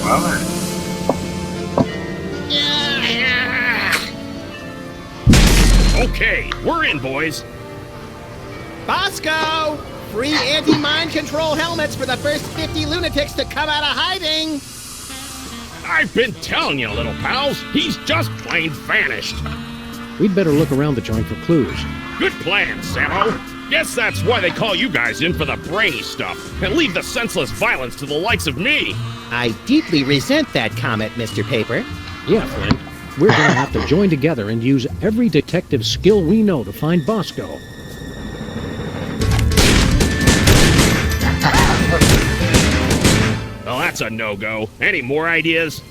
Well then. Okay, we're in, boys. Bosco! Free anti-mind control helmets for the first 50 lunatics to come out of hiding! I've been telling you, little pals. He's just plain vanished. We'd better look around the joint for clues. Good plan, Sammo. Guess that's why they call you guys in for the brainy stuff, and leave the senseless violence to the likes of me. I deeply resent that comment, Mr. Paper. Yeah, Flint. We're gonna have to join together and use every detective skill we know to find Bosco. Well, that's a no-go. Any more ideas?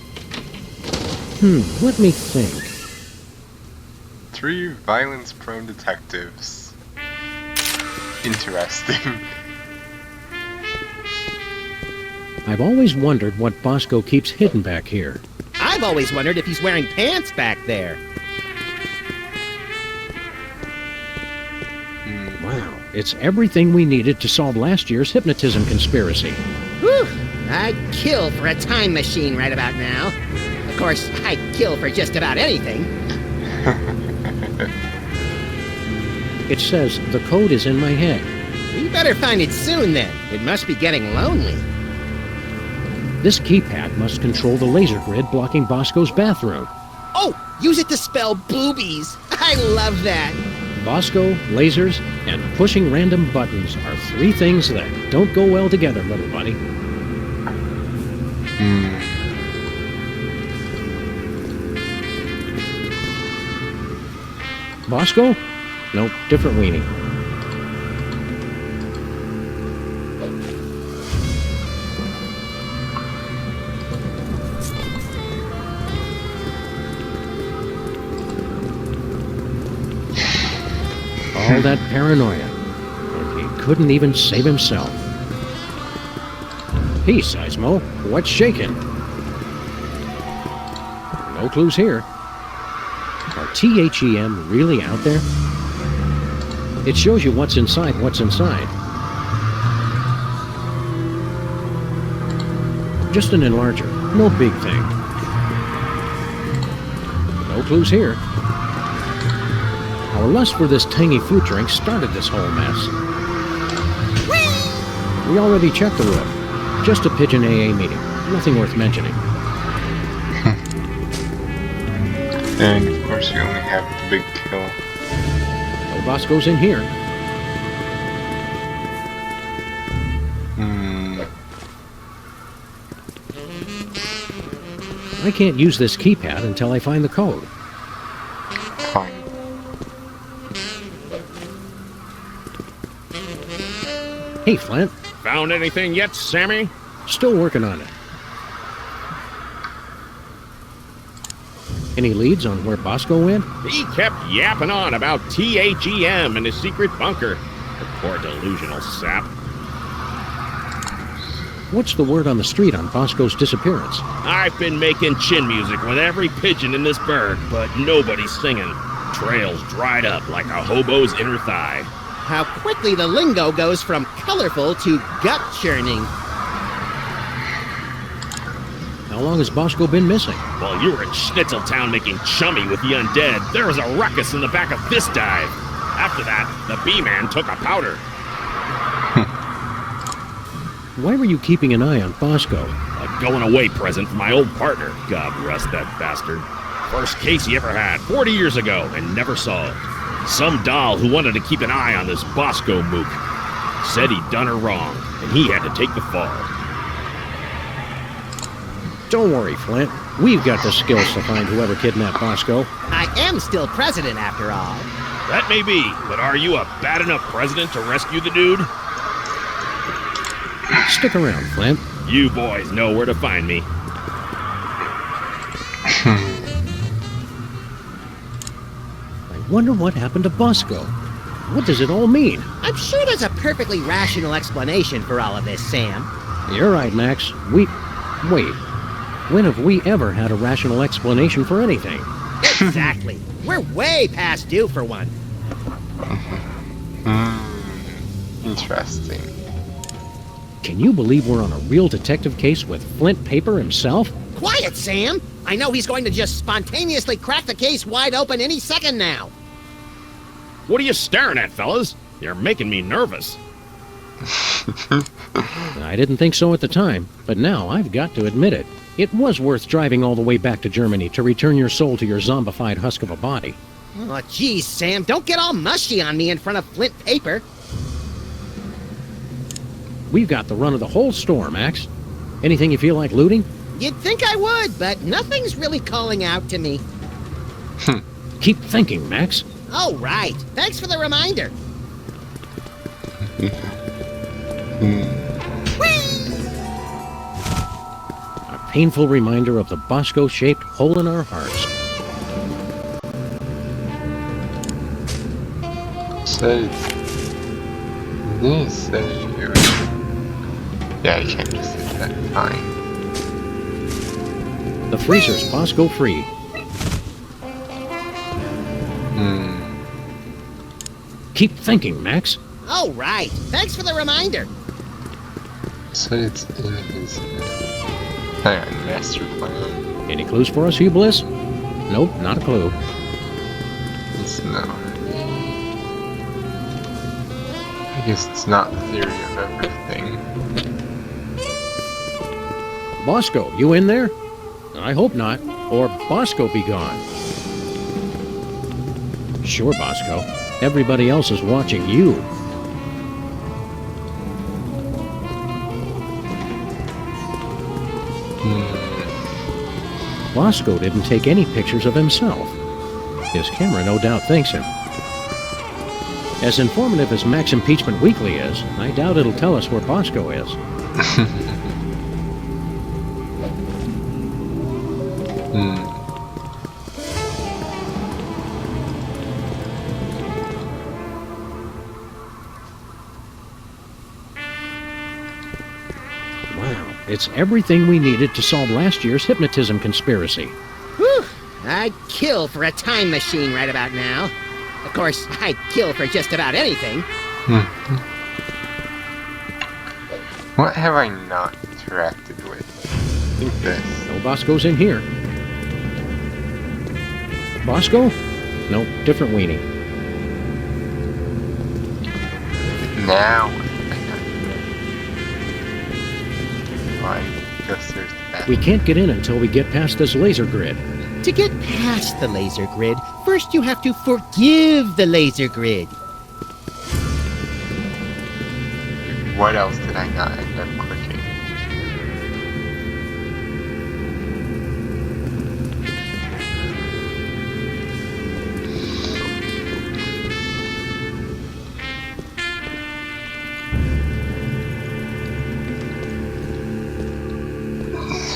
Let me think. 3 violence-prone detectives. Interesting. I've always wondered what Bosco keeps hidden back here. I've always wondered if he's wearing pants back there. Wow, it's everything we needed to solve last year's hypnotism conspiracy. Whew! I'd kill for a time machine right about now. Of course, I'd kill for just about anything. It says the code is in my head. We better find it soon then. It must be getting lonely. This keypad must control the laser grid blocking Bosco's bathroom. Oh! Use it to spell boobies! I love that! Bosco, lasers, and pushing random buttons are 3 things that don't go well together, little buddy. Bosco? Nope, different weenie. All that paranoia, and he couldn't even save himself. Peace, Seismo. What's shaking? No clues here. Are THEM really out there? It shows you what's inside what's inside. Just an enlarger. No big thing. No clues here. Our lust for this tangy fruit drink started this whole mess. Whee! We already checked the roof. Just a pigeon AA meeting. Nothing worth mentioning. And of course you only have the big kill. No Bosco's in here. I can't use this keypad until I find the code. Fine. Hey, Flint. Found anything yet, Sammy? Still working on it. Any leads on where Bosco went? He kept yapping on about THEM and his secret bunker. The poor delusional sap. What's the word on the street on Bosco's disappearance? I've been making chin music with every pigeon in this burg, but nobody's singing. Trails dried up like a hobo's inner thigh. How quickly the lingo goes from colorful to gut-churning. How long has Bosco been missing? While you were in Schnitzeltown making chummy with the undead, there was a ruckus in the back of this dive. After that, the B-Man took a powder. Why were you keeping an eye on Bosco? A going-away present from my old partner. God rest that bastard. First case he ever had, 40 years ago, and never solved. Some doll who wanted to keep an eye on this Bosco mook. Said he'd done her wrong, and he had to take the fall. Don't worry, Flint. We've got the skills to find whoever kidnapped Bosco. I am still president, after all. That may be, but are you a bad enough president to rescue the dude? Stick around, Flint. You boys know where to find me. I wonder what happened to Bosco. What does it all mean? I'm sure there's a perfectly rational explanation for all of this, Sam. You're right, Max. Wait. When have we ever had a rational explanation for anything? Exactly. We're way past due for one. Interesting. Can you believe we're on a real detective case with Flint Paper himself? Quiet, Sam! I know he's going to just spontaneously crack the case wide open any second now. What are you staring at, fellas? You're making me nervous. I didn't think so at the time, but now I've got to admit it. It was worth driving all the way back to Germany to return your soul to your zombified husk of a body. Oh, geez, Sam, don't get all mushy on me in front of Flint Paper. We've got the run of the whole store, Max. Anything you feel like looting? You'd think I would, but nothing's really calling out to me. Keep thinking, Max. Oh, right. Thanks for the reminder. A painful reminder of the Bosco-shaped hole in our hearts. So, this yeah, I can't just say that. Fine. The freezer's Bosco-free. Keep thinking, Max. Oh, right. Thanks for the reminder. So it's in his master plan. Any clues for us, Hugh Bliss? Nope, not a clue. It's not. I guess it's not the theory of everything. Bosco, you in there? I hope not, or Bosco be gone. Sure, Bosco. Everybody else is watching you. Bosco didn't take any pictures of himself. His camera no doubt thanks him. As informative as Max Impeachment Weekly is, I doubt it'll tell us where Bosco is. Wow, it's everything we needed to solve last year's hypnotism conspiracy. Whew. I'd kill for a time machine right about now. Of course, I'd kill for just about anything. What have I not interacted with? I think this. No Bosco's in here. Bosco? Nope, different weenie. Now, I guess there's that. We can't get in until we get past this laser grid. To get past the laser grid, first you have to forgive the laser grid. What else did I not end up clicking?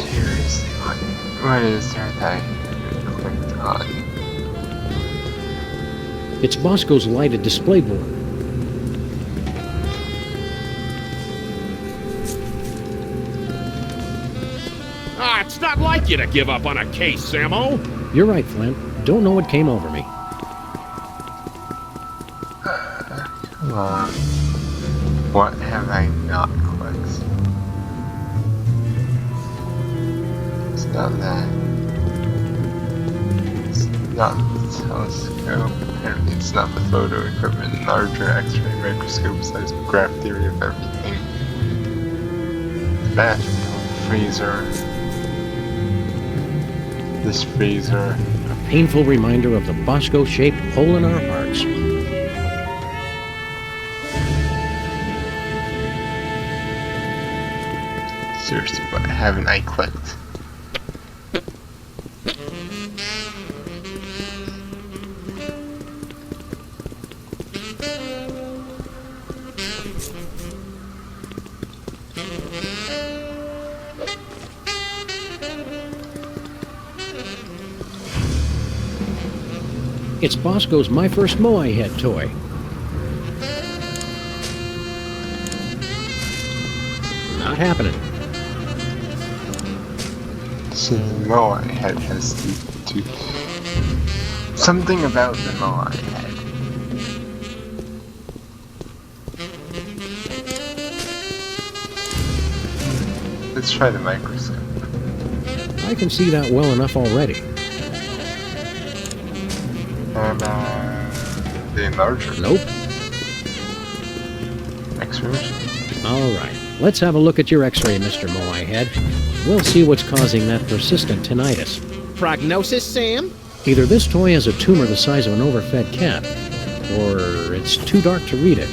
Seriously, what is there that I haven't clicked on? It's Bosco's lighted display board. Ah, it's not like you to give up on a case, Sammo. You're right, Flint. Don't know what came over me. Come on. What have I not clicked? It's not that. It's not the telescope. Apparently it's not the photo equipment, larger X-ray microscope, seismograph theory of everything. The bathroom, freezer. This freezer. A painful reminder of the Bosco-shaped hole in our hearts. Seriously, what haven't I clicked? It's Bosco's My First Moai Head toy. Not happening. So the Moai head has to something about the Moai head. Let's try the microscope. I can see that well enough already. And, the enlarger. Nope. X-ray machine. Alright, let's have a look at your x-ray, Mr. Moai-head. We'll see what's causing that persistent tinnitus. Prognosis, Sam? Either this toy has a tumor the size of an overfed cat, or it's too dark to read it.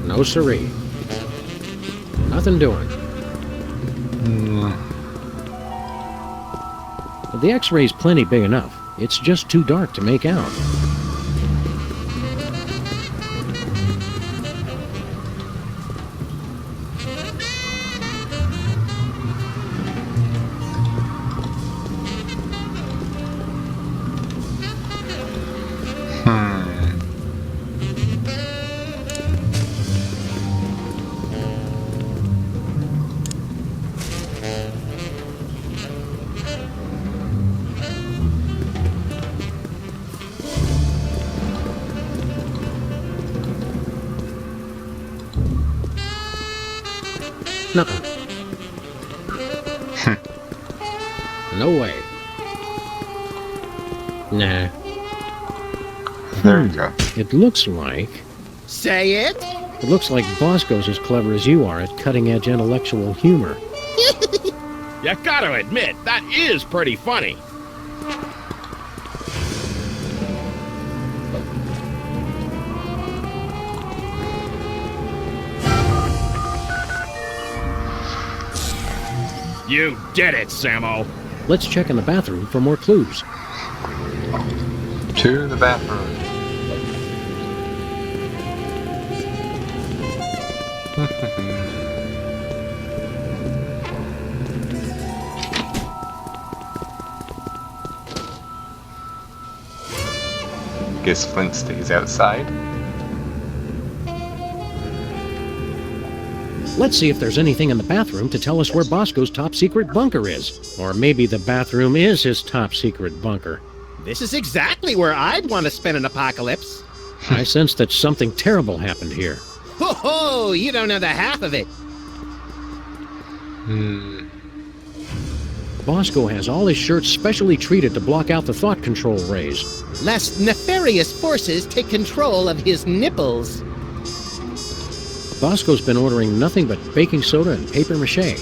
No siree. Nothing doing. The x-ray's plenty big enough. It's just too dark to make out. Nuh-uh. No way. Nah. There we go. It looks like... Say it? It looks like Bosco's as clever as you are at cutting-edge intellectual humor. You gotta admit, that is pretty funny. You did it, Sammo. Let's check in the bathroom for more clues. To the bathroom. Guess Flint stays outside. Let's see if there's anything in the bathroom to tell us where Bosco's top-secret bunker is. Or maybe the bathroom is his top-secret bunker. This is exactly where I'd want to spend an apocalypse. I sense that something terrible happened here. Ho ho! You don't know the half of it. Bosco has all his shirts specially treated to block out the thought control rays. Lest nefarious forces take control of his nipples. Bosco's been ordering nothing but baking soda and paper mache.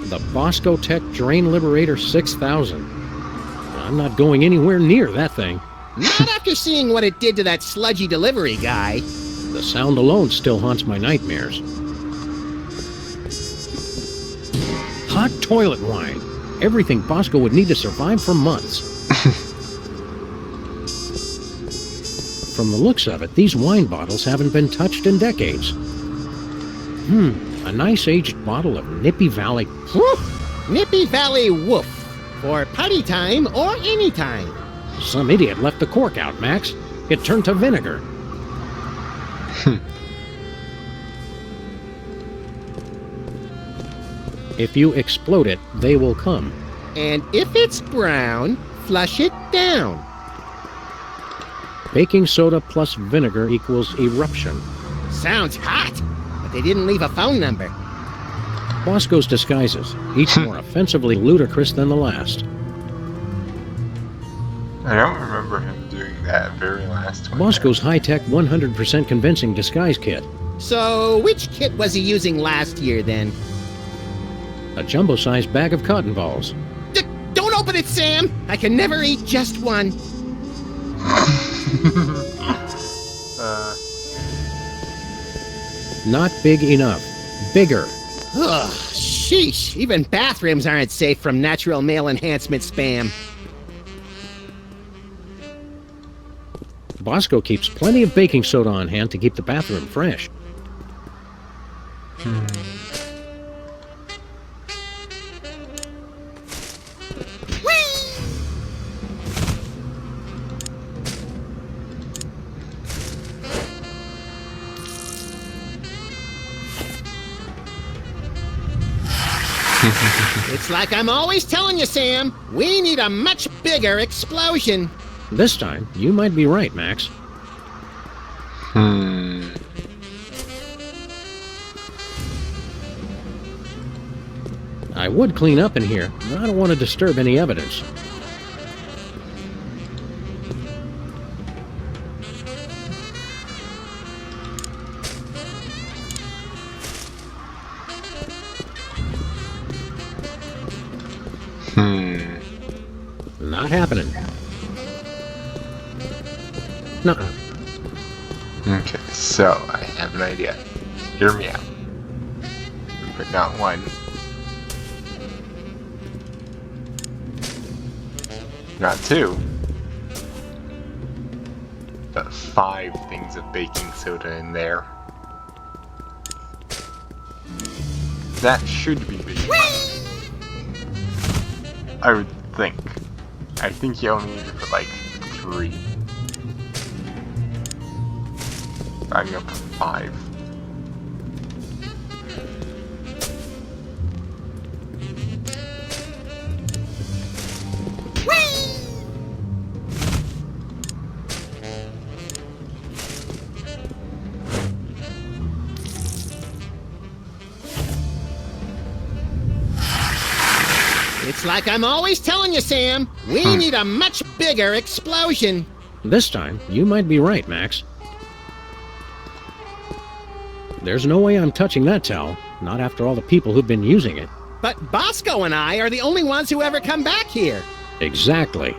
The Bosco Tech Drain Liberator 6000. I'm not going anywhere near that thing. Not after seeing what it did to that sludgy delivery guy. The sound alone still haunts my nightmares. Hot toilet wine. Everything Bosco would need to survive for months. From the looks of it, these wine bottles haven't been touched in decades. A nice aged bottle of Nippy Valley. Woof! Nippy Valley woof. For party time or any time. Some idiot left the cork out, Max. It turned to vinegar. If you explode it, they will come. And if it's brown, flush it down. Baking soda plus vinegar equals eruption. Sounds hot, but they didn't leave a phone number. Bosco's disguises, each more offensively ludicrous than the last. I don't remember him doing that very last one. Bosco's high-tech, 100% convincing disguise kit. So, which kit was he using last year, then? A jumbo-sized bag of cotton balls. Don't open it, Sam! I can never eat just one. Not big enough. Bigger. Ugh, sheesh. Even bathrooms aren't safe from natural male enhancement spam. Bosco keeps plenty of baking soda on hand to keep the bathroom fresh. It's like I'm always telling you, Sam. We need a much bigger explosion. This time, you might be right, Max. I would clean up in here, but I don't want to disturb any evidence. Not happening. Nuh-uh. Okay, so I have an idea. Hear me out. But not one. Not two. But 5 things of baking soda in there. That should be big enough. I would think. I think you only need to put like 3. I'm gonna put 5. It's like I'm always telling you, Sam. We need a much bigger explosion. This time, you might be right, Max. There's no way I'm touching that towel, not after all the people who've been using it. But Bosco and I are the only ones who ever come back here. Exactly.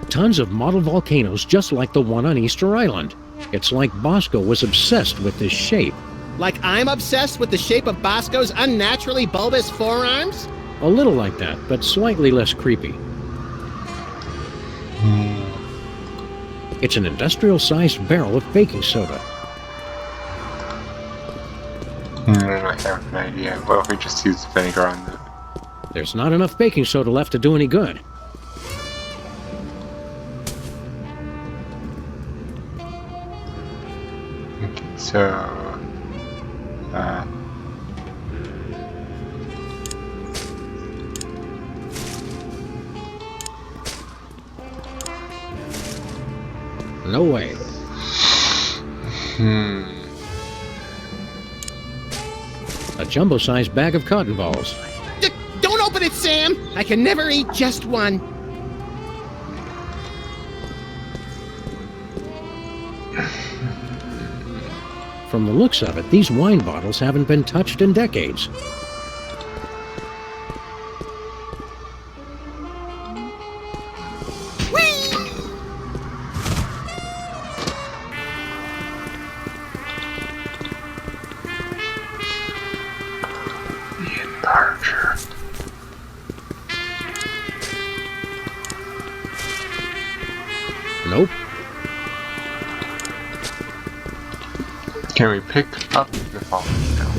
Tons of model volcanoes just like the one on Easter Island. It's like Bosco was obsessed with this shape. Like I'm obsessed with the shape of Bosco's unnaturally bulbous forearms? A little like that, but slightly less creepy. It's an industrial-sized barrel of baking soda. I have an idea. What if we just use vinegar on the... There's not enough baking soda left to do any good. Okay, so... No way. A jumbo-sized bag of cotton balls. Don't open it, Sam! I can never eat just one. From the looks of it, these wine bottles haven't been touched in decades. Nope. Can we pick up the volcano?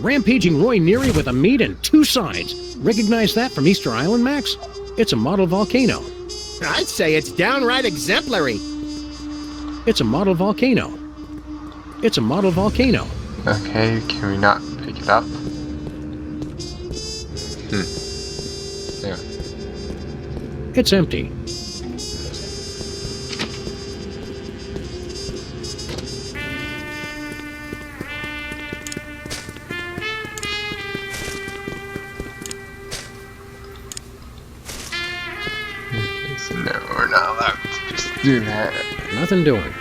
Rampaging Roy Neary with a meat and 2 sides. Recognize that from Easter Island, Max? It's a model volcano. I'd say it's downright exemplary. It's a model volcano. It's a model volcano. Okay, can we not pick it up? Yeah. It's empty. Okay, so no, we're not allowed to just do that. Nothing doing.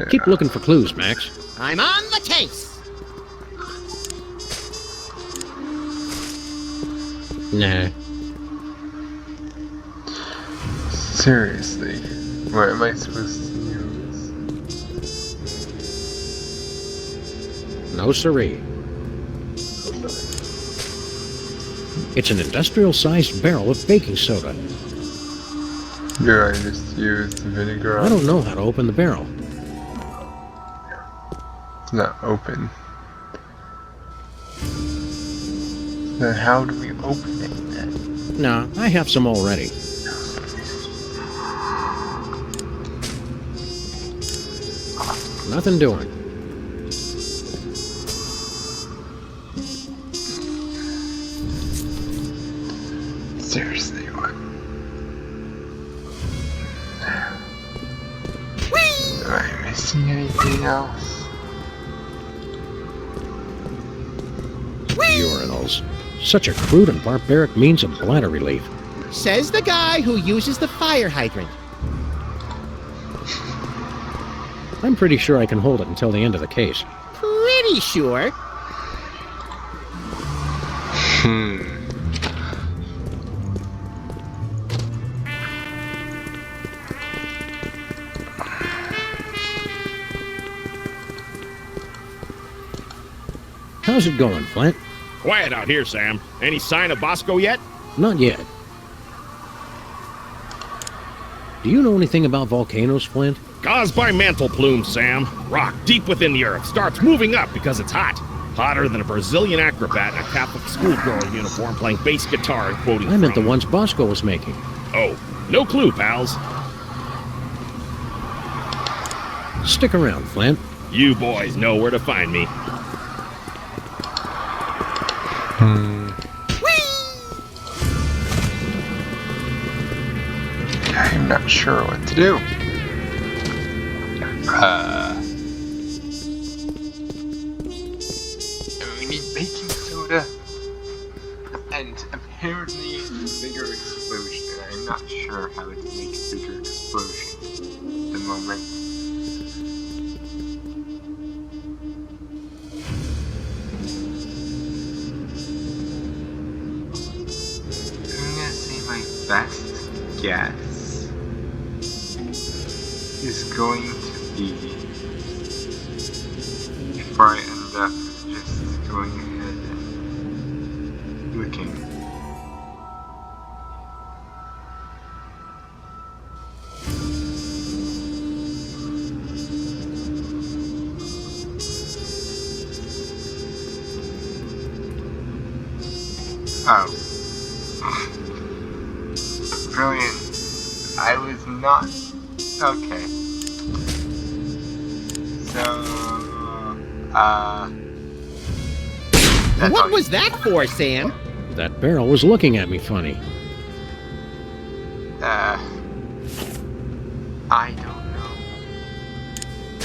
Keep looking for clues, Max. I'm on the case. Nah. Seriously, what am I supposed to use? No siree. It's an industrial-sized barrel of baking soda. Do I just use the vinegar? I don't know how to open the barrel. It's not open. Then how do we open it then? Nah, I have some already. Nothing doing. Seriously, what? Am I missing anything else? Urinals. Such a crude and barbaric means of bladder relief. Says the guy who uses the fire hydrant. I'm pretty sure I can hold it until the end of the case. Pretty sure. How's it going, Flint? Quiet out here, Sam. Any sign of Bosco yet? Not yet. Do you know anything about volcanoes, Flint? Caused by mantle plumes, Sam. Rock deep within the earth starts moving up because it's hot. Hotter than a Brazilian acrobat in a Catholic schoolgirl uniform playing bass guitar and quoting I meant the from... ones Bosco was making. Oh, no clue, pals. Stick around, Flint. You boys know where to find me. I'm not sure what to do. We need baking soda and apparently a bigger explosion, and I'm not sure how to make a bigger explosion at the moment. I'm gonna say my best guess is going to be, before I end up just going ahead and looking. Oh. Brilliant. I was not... Okay. So... What was that for, Sam? That barrel was looking at me funny. I don't know.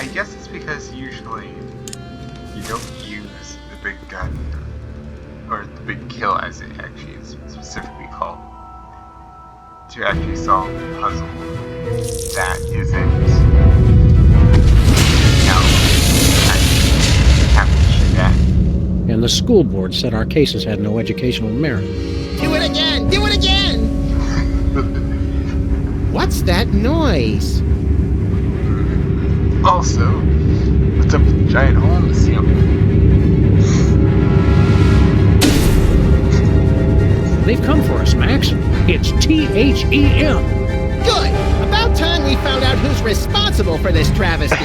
I guess it's because usually you don't use the big gun, or the big kill as it actually is specifically called, to actually solve the puzzle that isn't, have to shoot at. And the school board said our cases had no educational merit. Do it again! Do it again! What's that noise? Also, what's up with the giant hole in the ceiling? They've come for us, Max. It's THEM. Good! About time we found out who's responsible for this travesty.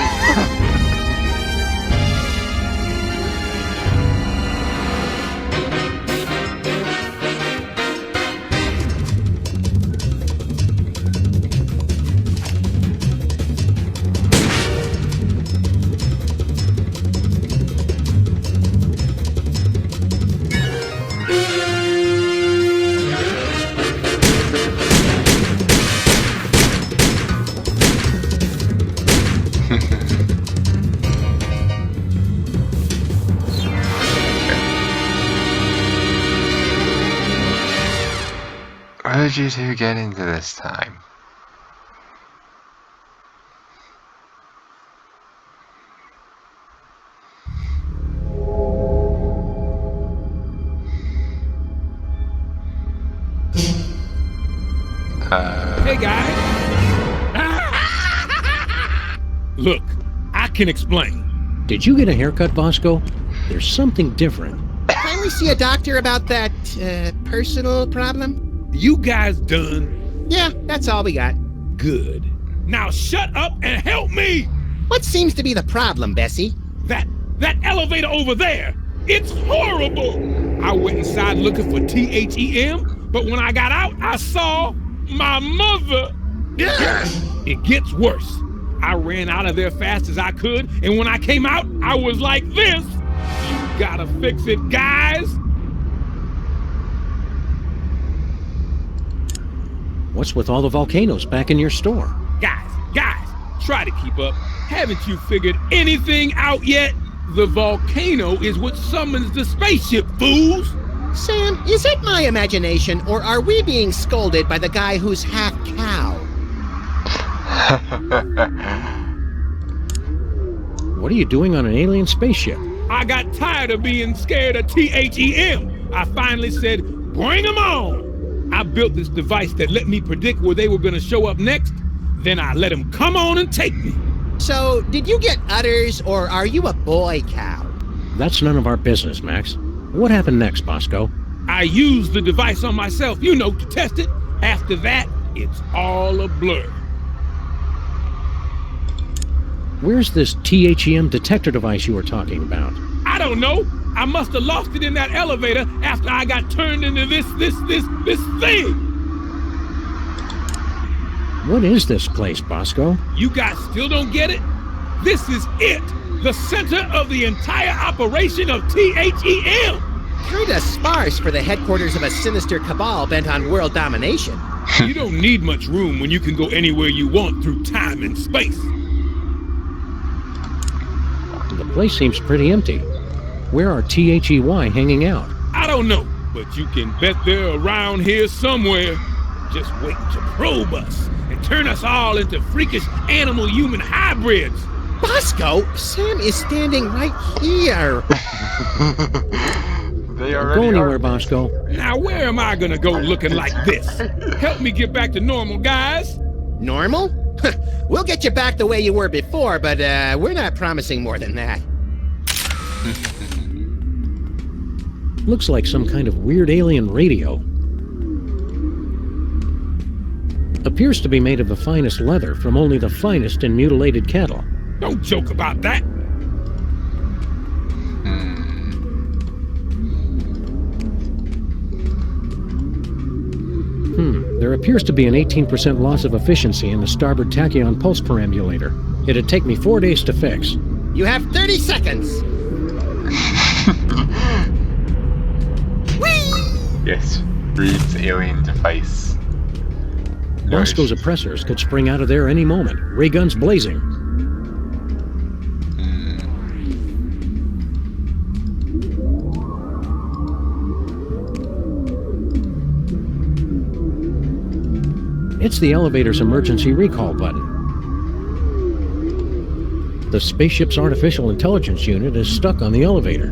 What did you two get into this time? Hey guys! Look, I can explain. Did you get a haircut, Bosco? There's something different. Finally see a doctor about that, personal problem? You guys done? Yeah, that's all we got. Good. Now shut up and help me! What seems to be the problem, Bessie? That elevator over there! It's horrible! I went inside looking for THEM, but when I got out, I saw my mother. Yes! It gets worse. I ran out of there fast as I could, and when I came out, I was like this. You gotta fix it, guys. What's with all the volcanoes back in your store? Guys, try to keep up. Haven't you figured anything out yet? The volcano is what summons the spaceship, fools! Sam, is it my imagination, or are we being scolded by the guy who's half cow? What are you doing on an alien spaceship? I got tired of being scared of THEM. I finally said, bring them on! I built this device that let me predict where they were gonna show up next. Then I let them come on and take me. So, did you get udders, or are you a boy cow? That's none of our business, Max. What happened next, Bosco? I used the device on myself, to test it. After that, it's all a blur. Where's this THEM detector device you were talking about? I don't know. I must have lost it in that elevator after I got turned into this thing. What is this place, Bosco? You guys still don't get it? This is it. The center of the entire operation of THEM. Kinda sparse for the headquarters of a sinister cabal bent on world domination. You don't need much room when you can go anywhere you want through time and space. The place seems pretty empty. Where are THEY hanging out? I don't know, but you can bet they're around here somewhere, just waiting to probe us and turn us all into freakish animal-human hybrids. Bosco, Sam is standing right here. They Don't already go anywhere, are. Bosco. Now where am I gonna go looking like this? Help me get back to normal, guys. Normal? We'll get you back the way you were before, but we're not promising more than that. Looks like some kind of weird alien radio. Appears to be made of the finest leather from only the finest in mutilated cattle. Don't joke about that. There appears to be an 18% loss of efficiency in the starboard tachyon pulse perambulator. It'd take me 4 days to fix. You have 30 seconds. Yes, reads alien device. Bosco's oppressors could spring out of there any moment, ray guns blazing. It's the elevator's emergency recall button. The spaceship's artificial intelligence unit is stuck on the elevator.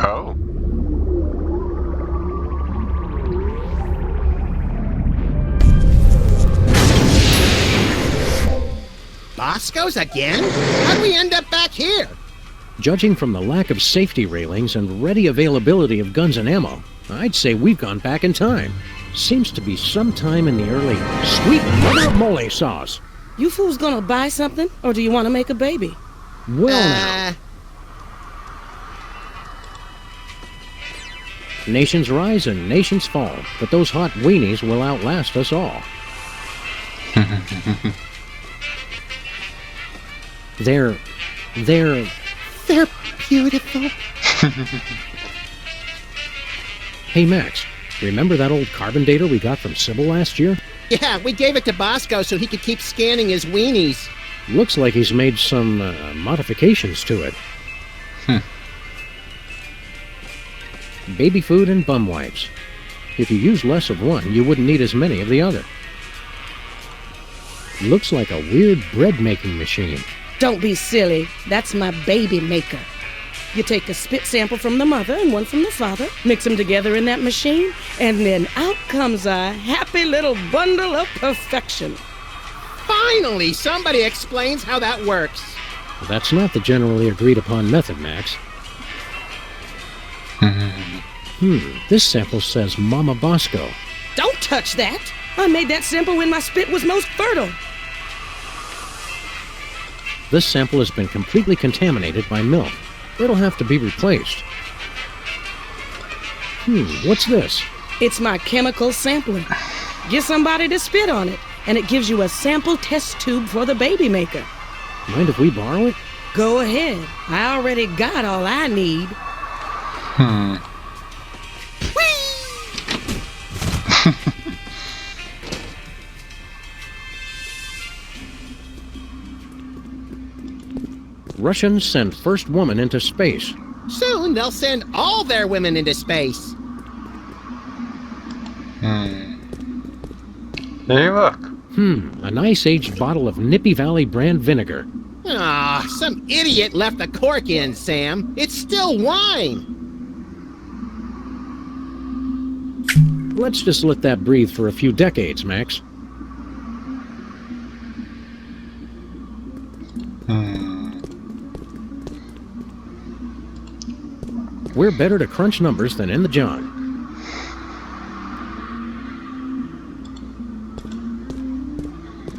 Oh. Bosco's again? How'd we end up back here? Judging from the lack of safety railings and ready availability of guns and ammo, I'd say we've gone back in time. Seems to be sometime in the early sweet mother of mole sauce. You fools gonna buy something, or do you want to make a baby? Well now, nations rise and nations fall, but those hot weenies will outlast us all. They're beautiful. Hey Max, remember that old carbon dater we got from Sybil last year? Yeah, we gave it to Bosco so he could keep scanning his weenies. Looks like he's made some modifications to it. Baby food and bum wipes. If you use less of one, you wouldn't need as many of the other. Looks like a weird bread-making machine. Don't be silly. That's my baby maker. You take a spit sample from the mother and one from the father, mix them together in that machine, and then out comes a happy little bundle of perfection. Finally, somebody explains how that works. That's not the generally agreed upon method, Max. This sample says Mama Bosco. Don't touch that. I made that sample when my spit was most fertile. This sample has been completely contaminated by milk. It'll have to be replaced. What's this? It's my chemical sampler. Get somebody to spit on it, and it gives you a sample test tube for the baby maker. Mind if we borrow it? Go ahead. I already got all I need. Russians send first woman into space. Soon they'll send all their women into space. Hey, look. A nice aged bottle of Nippy Valley brand vinegar. Ah, some idiot left the cork in, Sam. It's still wine. Let's just let that breathe for a few decades, Max. We're better to crunch numbers than in the John.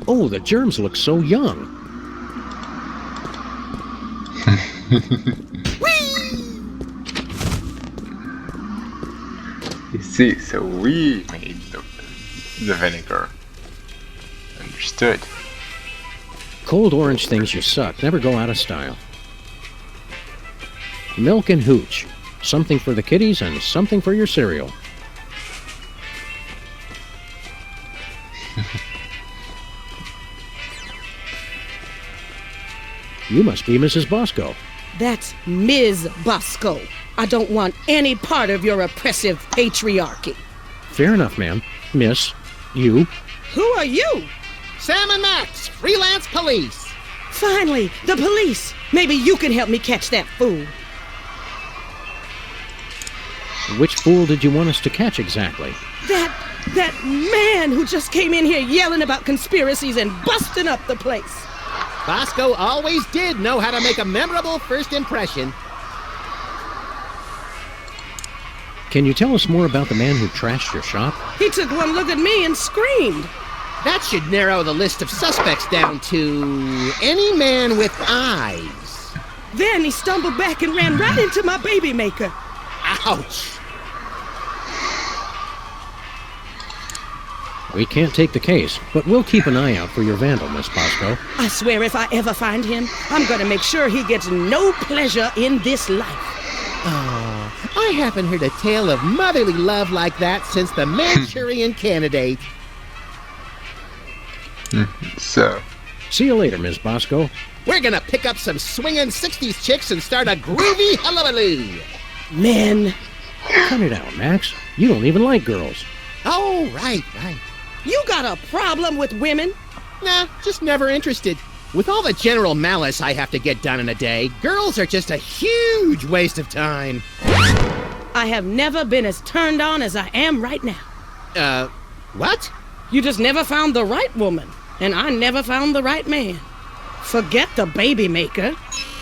Oh, the germs look so young. You see, so we made the vinegar. Understood. Cold orange things you suck never go out of style. Milk and hooch. Something for the kiddies and something for your cereal. You must be Mrs. Bosco. That's Ms. Bosco. I don't want any part of your oppressive patriarchy. Fair enough, ma'am. Miss, you. Who are you? Sam and Max, freelance police. Finally, the police. Maybe you can help me catch that fool. Which fool did you want us to catch exactly? That man who just came in here yelling about conspiracies and busting up the place. Bosco always did know how to make a memorable first impression. Can you tell us more about the man who trashed your shop? He took one look at me and screamed. That should narrow the list of suspects down to any man with eyes. Then he stumbled back and ran right into my baby maker. Ouch! We can't take the case, but we'll keep an eye out for your vandal, Miss Bosco. I swear if I ever find him, I'm gonna make sure he gets no pleasure in this life. Oh, I haven't heard a tale of motherly love like that since the Manchurian Candidate. So, See you later, Miss Bosco. We're gonna pick up some swinging 60s chicks and start a groovy hullabaloo. Men. Cut it out, Max. You don't even like girls. Oh, right. You got a problem with women? Nah, just never interested. With all the general malice I have to get done in a day, girls are just a huge waste of time. I have never been as turned on as I am right now. What? You just never found the right woman, and I never found the right man. Forget the baby maker.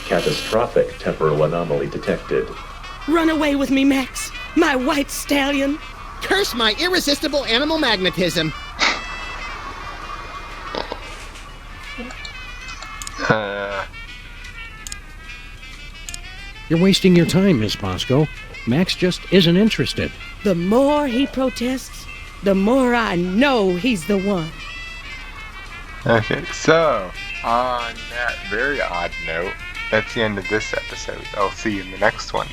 Catastrophic temporal anomaly detected. Run away with me, Max, my white stallion. Curse my irresistible animal magnetism. You're wasting your time, Miss Bosco. Max just isn't interested. The more he protests, the more I know he's the one. okay, so, on that very odd note, that's the end of this episode. I'll see you in the next one.